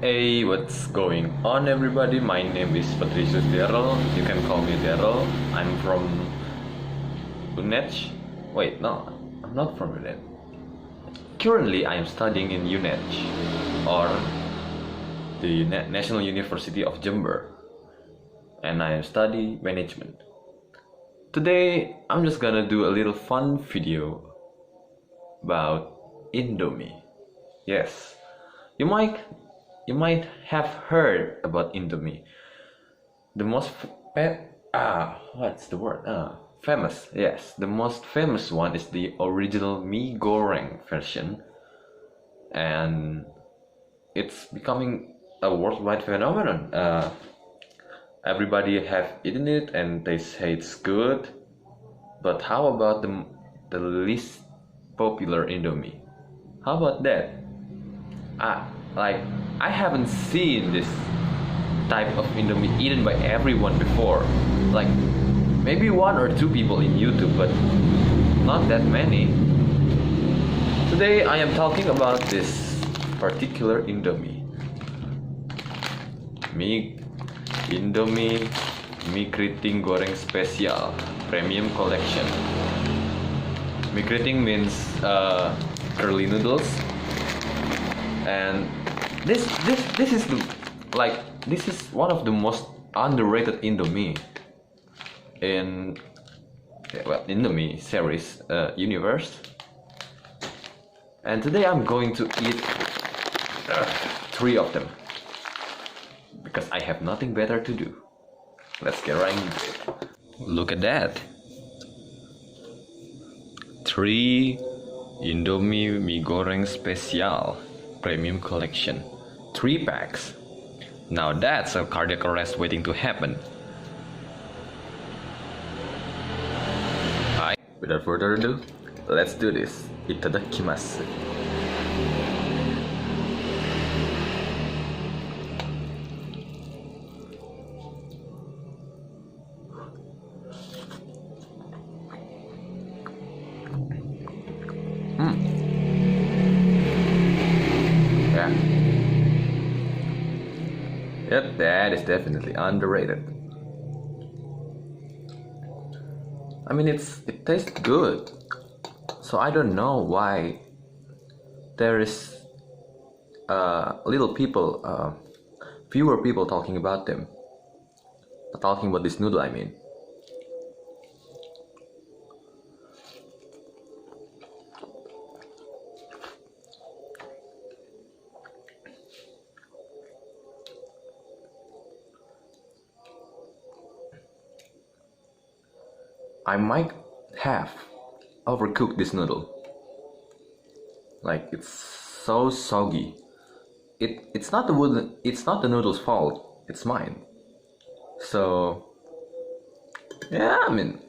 Hey, what's going on, everybody? My name is Patricius Darrel. You can call me Darrel. I'm from UNED. Wait, no, I'm not from UNED. Currently, I am studying in UNED, or the National University of Jember, and I study management. Today, I'm just gonna do a little fun video about Indomie. Yes, you might have heard about Indomie. The most famous. Yes, the most famous one is the original mie goreng version, and it's becoming a worldwide phenomenon. Everybody have eaten it and they say it's good. But how about the least popular Indomie? How about that? I haven't seen this type of Indomie eaten by everyone before. Like maybe one or two people in YouTube, but not that many. Today I am talking about this particular Indomie. Indomie mie keriting goreng spesial premium collection. Mie keriting means curly noodles, and this is one of the most underrated Indomie in Indomie series universe. And today I'm going to eat 3 of them because I have nothing better to do. Let's get right into it. Look at that. 3 Indomie mie goreng spesial premium collection, 3 packs. Now that's a cardiac arrest waiting to happen. Alright, without further ado, let's do this. Itadakimasu. Yep, that is definitely underrated. I mean, it tastes good, so I don't know why there is fewer people talking about them. Talking about this noodle, I mean. I might have overcooked this noodle. Like, it's so soggy. It's not the noodle's fault. It's mine. So yeah, I mean,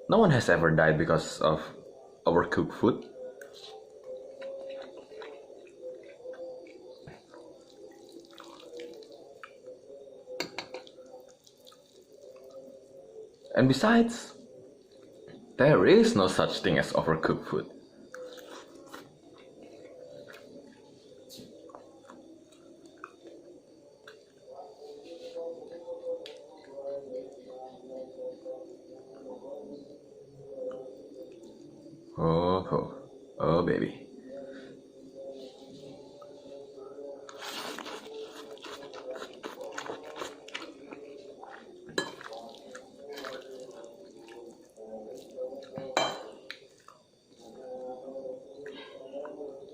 no one has ever died because of overcooked food. And besides, there is no such thing as overcooked food. Oh baby.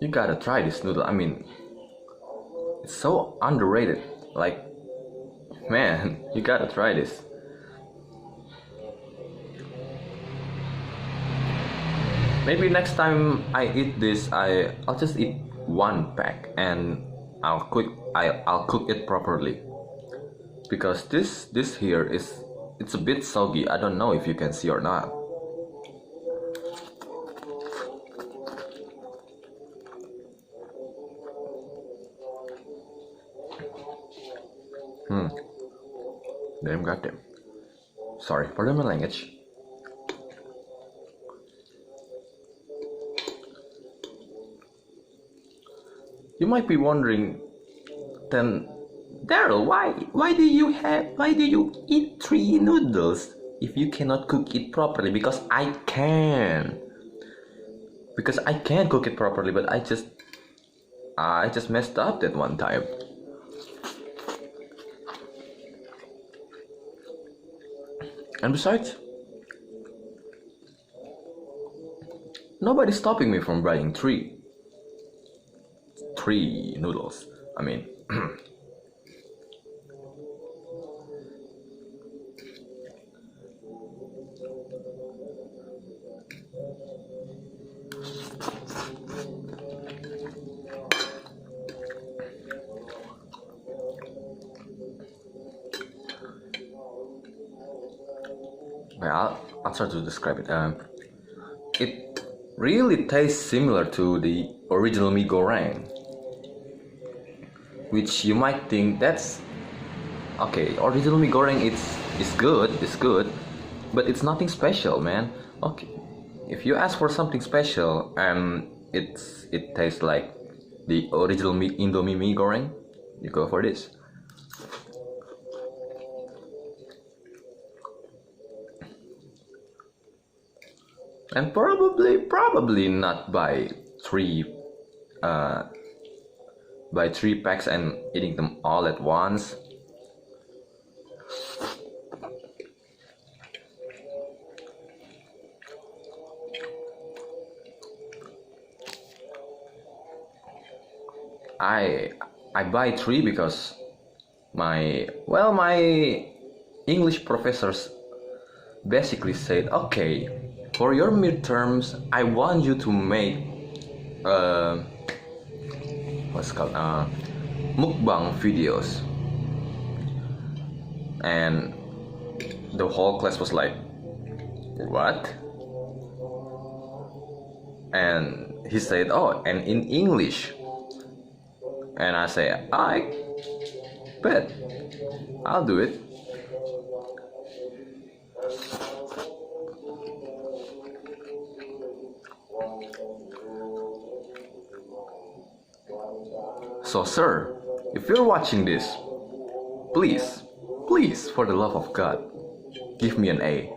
You gotta try this noodle. I mean, it's so underrated. Like, man, you gotta try this. Maybe next time I eat this, I'll just eat 1 pack and I'll cook it properly. Because this here it's a bit soggy. I don't know if you can see or not. Damn goddamn. Sorry, pardon my language. You might be wondering, then, Darrel, why do you eat 3 noodles if you cannot cook it properly? Because I can. Because I can cook it properly, but I just messed up that one time. And besides, nobody's stopping me from buying three noodles. I mean, well, I'll try to describe it. It really tastes similar to the original mee goreng, which you might think that's okay. Original mee goreng, it's good, but it's nothing special, man. Okay, if you ask for something special and it tastes like the original Indomie mee goreng, you go for this. And probably not buy three packs and eating them all at once. I buy 3 because my English professors basically said, okay, for your midterms, I want you to make what's called mukbang videos, and the whole class was like, what? And he said, oh, and in English. And I say, I bet I'll do it. So, sir, if you're watching this, please, for the love of God, give me an A.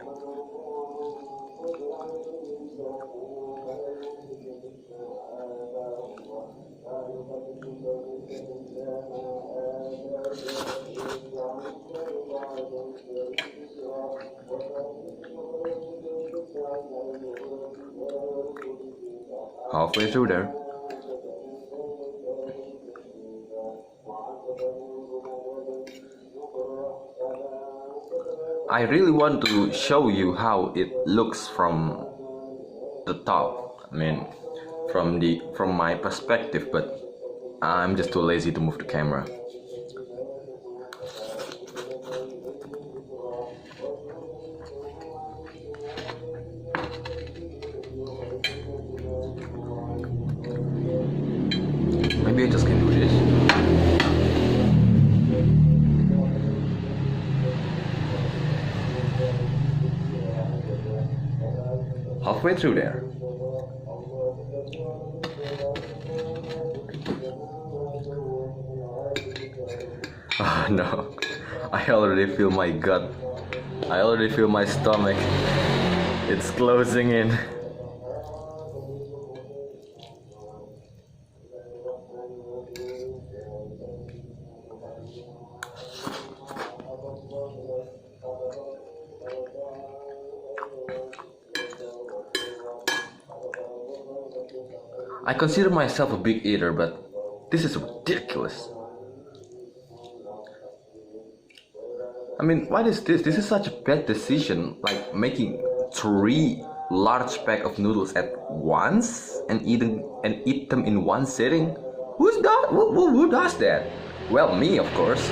Halfway through there. I really want to show you how it looks from the top. I mean, from my perspective, but I'm just too lazy to move the camera. Maybe I just can do this. Halfway through there. Oh no, I already feel my gut. I already feel my stomach. It's closing in. I consider myself a big eater, but this is ridiculous. I mean, what is this? This is such a bad decision, like making 3 large pack of noodles at once and eat them in one sitting. Who does that? Well, me, of course.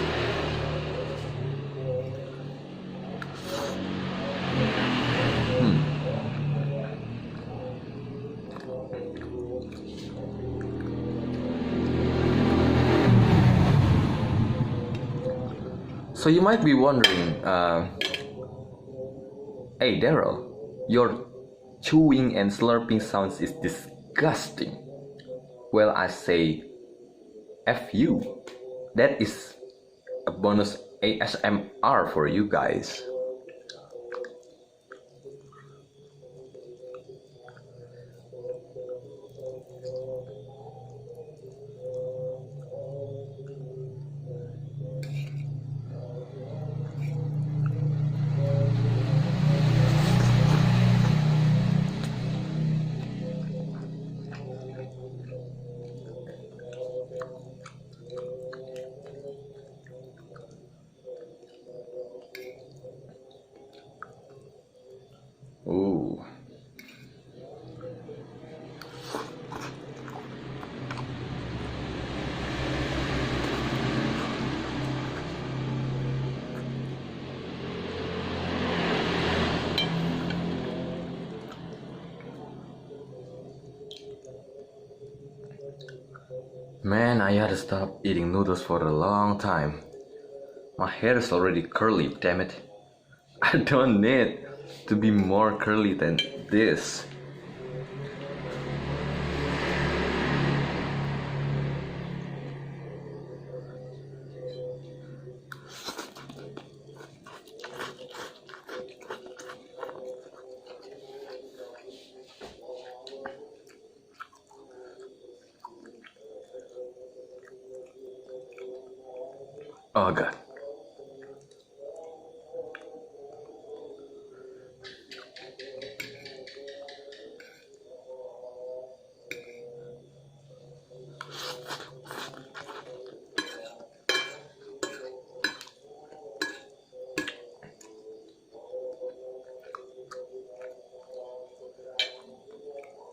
So you might be wondering, hey Darrel, your chewing and slurping sounds is disgusting. Well, I say, FU. That is a bonus ASMR for you guys. Ooh. Man, I had to stop eating noodles for a long time. My hair is already curly, damn it. I don't need to be more curly than this. Oh god.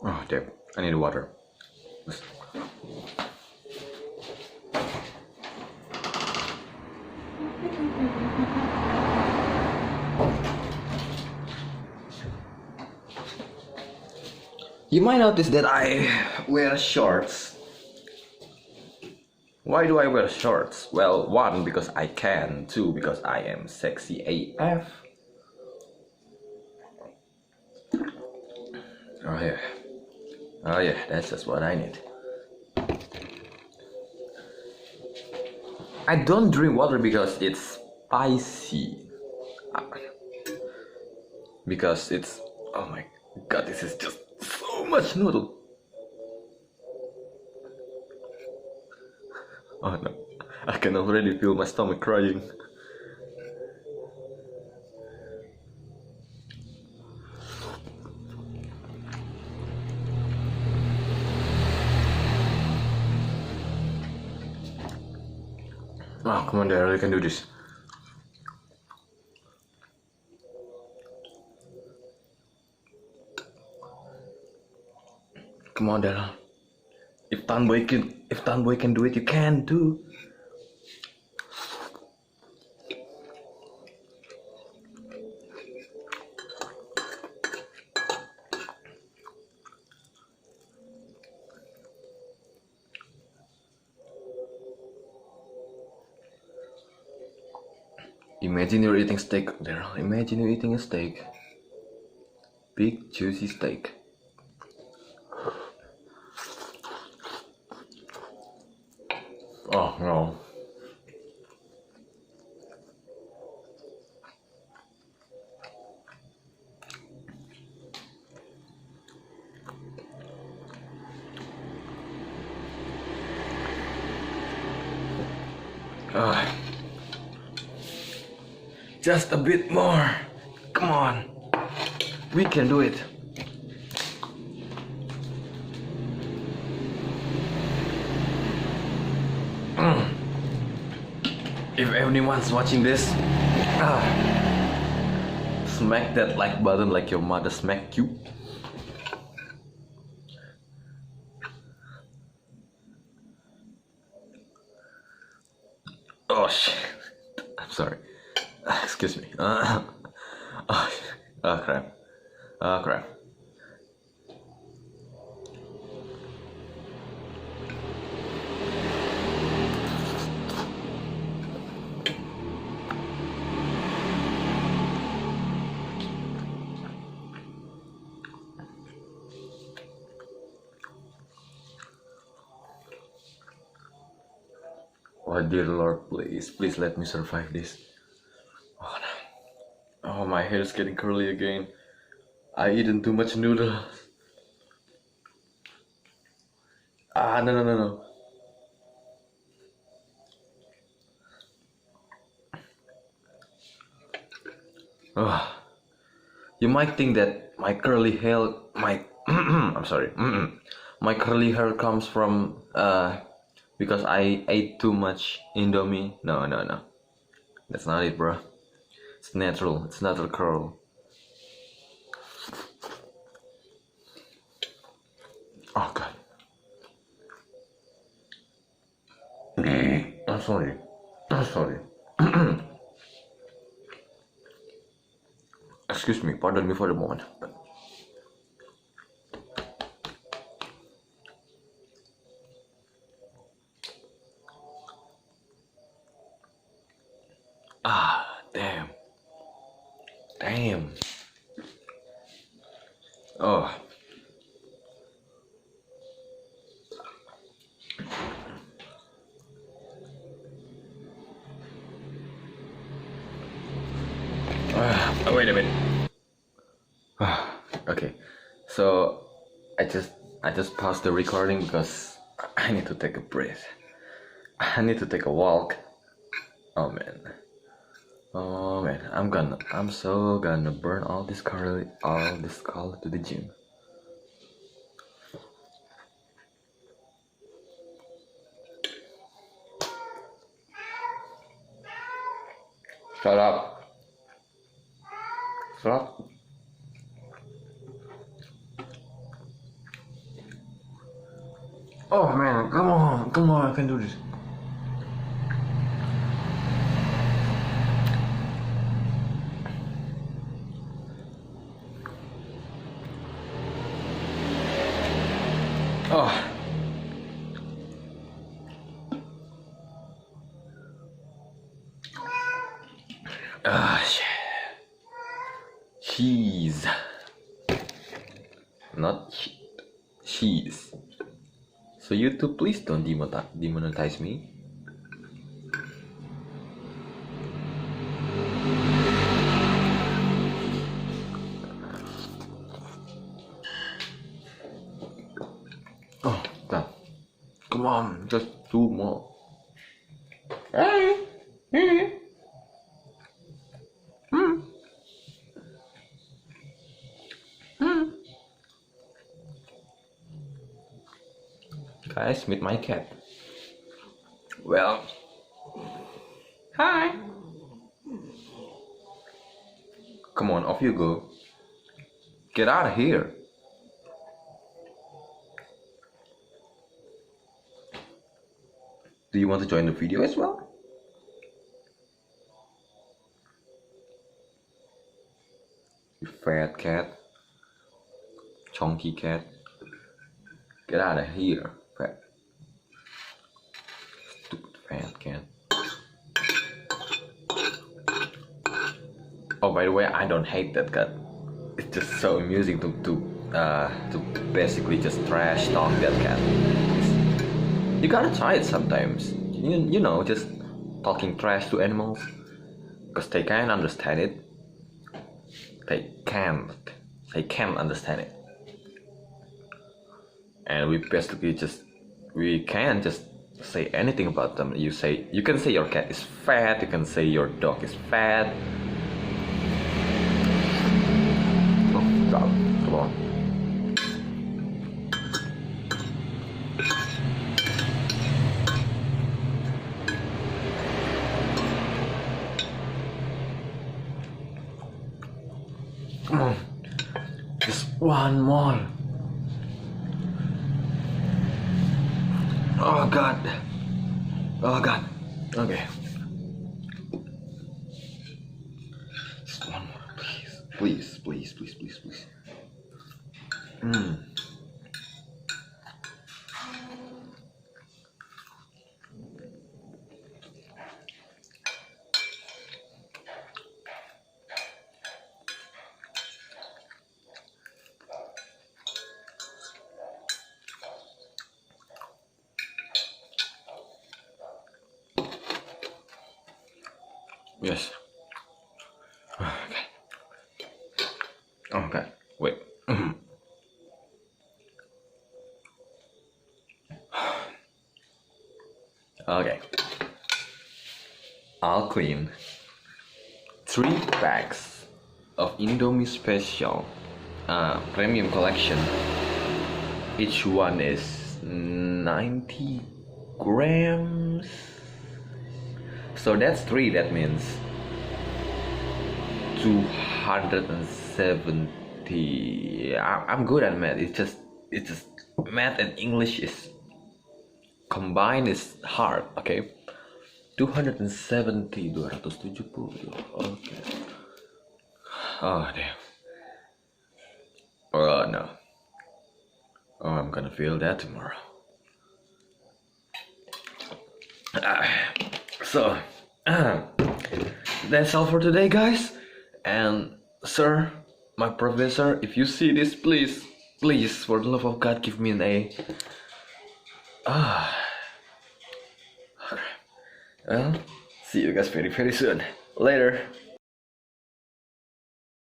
Oh damn, I need water. You might notice that I wear shorts. Why do I wear shorts? Well, one, because I can. Two, because I am sexy AF. Oh yeah. Oh yeah, that's just what I need. I don't drink water because it's spicy. Because it's... Oh my god, this is just so much noodle. Oh no, I can already feel my stomach crying. Oh, come on, Darrel, you can do this. Come on, Darrel. If Tanboy can do it, you can too. Imagine you're eating steak, Darrel. Imagine you're eating a steak. Big juicy steak. Oh no. Just a bit more. Come on. We can do it. If anyone's watching this, smack that like button like your mother smacked you. Oh shit. I'm sorry. Excuse me. Oh crap. Oh crap. Oh dear Lord, please let me survive this. Oh no. Oh, my hair is getting curly again. I eaten too much noodle. Ah, no. Oh, you might think that my curly hair, I'm sorry, my curly hair comes from because I ate too much Indomie. No, that's not it, bro. It's natural. It's natural curl. Oh god. I'm sorry. I'm sorry. Excuse me. Pardon me for the moment. Ah, damn. Damn. Oh. Wait a minute. Okay, so I just paused the recording because I need to take a breath. I need to take a walk. Oh man. I'm so gonna burn all this calorie to the gym. Shut up. Shut up. Oh man, come on, I can do this. Oh. Shit. Cheese. Not shit. Cheese. So YouTube, please don't demonetize me. Oh god. Come on, just 2 more. Guys, meet my cat. Well, hi. Come on, off you go. Get out of here. Do you want to join the video as well? You fat cat. Chunky cat. Get out of here, fat. Stupid fat cat. Oh, by the way, I don't hate that cat. It's just so amusing to basically just trash talk that cat. You gotta try it sometimes. You know, just talking trash to animals, because they can't understand it. They can't understand it. And we can't just say anything about them. You can say your cat is fat, you can say your dog is fat. Oh god, come on. Come on. Just one more. Oh god. Oh god. Okay. Just one more, please. Please. Yes. Okay. Okay. Wait. Okay. I'll clean 3 packs of Indomie Special Premium Collection. Each one is 90 grams. So that's 3. That means 270. I'm good at math. It's just math and English is combined is hard. Okay. 270. Okay. Oh damn. Oh no. Oh, I'm gonna feel that tomorrow. So that's all for today, guys. And sir, my professor, if you see this, please, for the love of God, give me an A. Okay. Well, see you guys very soon. Later.